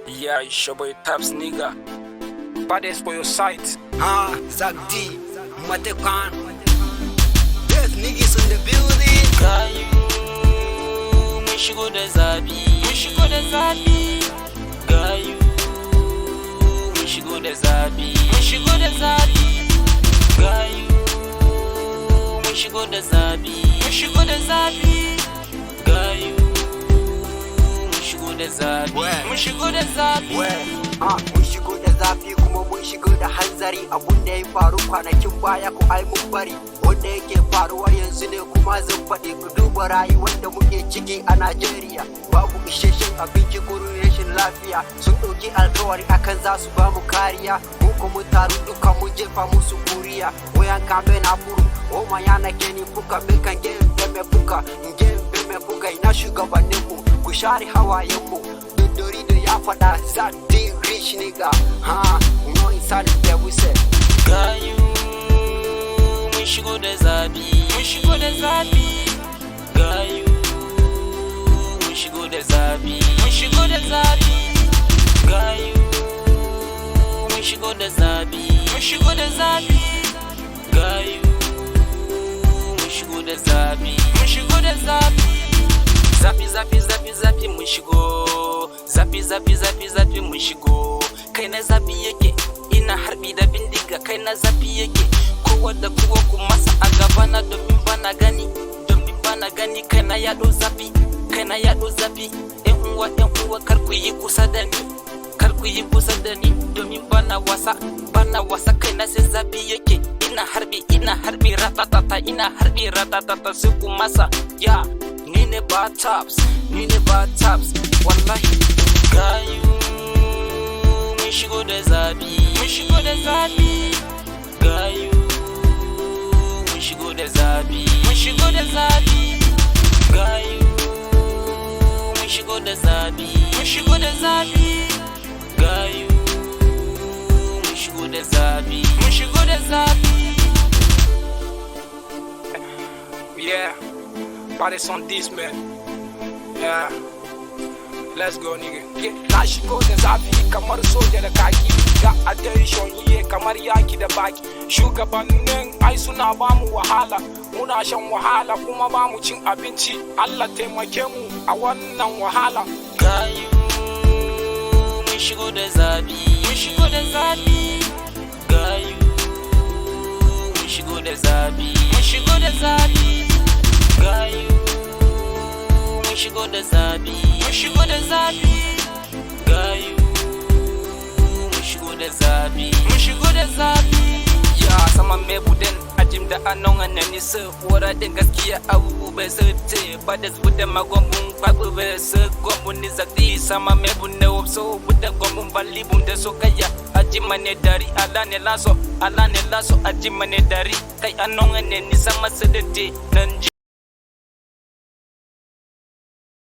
Yeah, it's your boy Taps nigga. Baddest for your site. Zach D, Matekan. Death niggas in the building. Gayu, mun shigo da zabi. Mun shigo da zabi. Gayu, mun shigo da zabi. Mun shigo da zabi. Gayu, mun shigo da zabi. Mun shigo da zabi. Gayu, mun shigo da zabi. Mun shigo da zabi. Mun shigo da zafi kuma mun shigo da hanzari. Abun da ya faru kwanakin baya ko ai mun bari. Wanda yake faruwa yanzu ne kuma zan faɗi. Ku duba rayuwar da muke ciki a Najeriya. Babu isasshen abinci gurin rashin lafiya. Sun ɗauki alkawari akan za su ba mu kariya. Mu kuma taru duka mu jefa musu kuriya. Wayan kambe na furu. Oma yana gani kuka mekan gembe me kuka. Gembe me kuka ina shugabanninmu. Ku share hawayenmu. Dori da ya faɗa Zach D rich nigga. No inside there we say. Gayu, mun shigo da zabi. Mun shigo da zabi. Gayu, mun shigo da zabi. Mun shigo da zabi. Gayu, mun shigo da zabi. Mun shigo da zabi. Gayu, mun shigo da zabi. Mun shigo da zabi. Zafi zafi zafi zafi mun shigo. Zafi zafi zafi zafi mun shigo. Kai na zafi yake, ina harbi da bindiga. Kai na zafi yake, kowa da kowa ku masa a gabana domin bana gani. Domin bana gani kai na yaɗo zafi. Kai na yaɗo zafi. Yan uwa kar ku yi kusa da ni. Kar ku yi kusa da ni domin bana wasa. Bana wasa kai na sai zafi yake. Ina harbi ratatata. Ina harbi ratatata sai ku masa. Ya ni ne ba taps. Ni ne ba taps. Wallahi Gayu, mun shigo da zabi. Mun shigo da zabi. Gayu, mun shigo da zabi. Mun shigo da zabi. Gayu, mun shigo da zabi. Mun shigo da zabi. Gayu, mun shigo da zabi. Mun shigo da zabi. Yeah, baddest on this man. Yeah, let's go nigga. Yeah, na shigo da zafi kamar soja da kaki. Ga attention iye kamar yaki da baki. Shugabannin ai suna bamu wahala. Muna shan wahala kuma bamu cin abinci. Allah taimake mu a wannan wahala. Gayu, mun shigo da zabi. Mun shigo da zabi. Gayu, mun shigo da zabi. Mun shigo da zabi. Gayu, mun shigo da zabi. Mun shigo da zabi. Gayu, mun shigo da zabi. Mun shigo da zabi. Ya sama me buden ajim da anon anani se wara da gaskiya abu bai sace ba da budan magomun babu bai se gomun ni zakti sama me bunne wopso budan gomun balli bunda so kaya ajimane dari alane laso ajimane dari kai anon anani sama sedete nan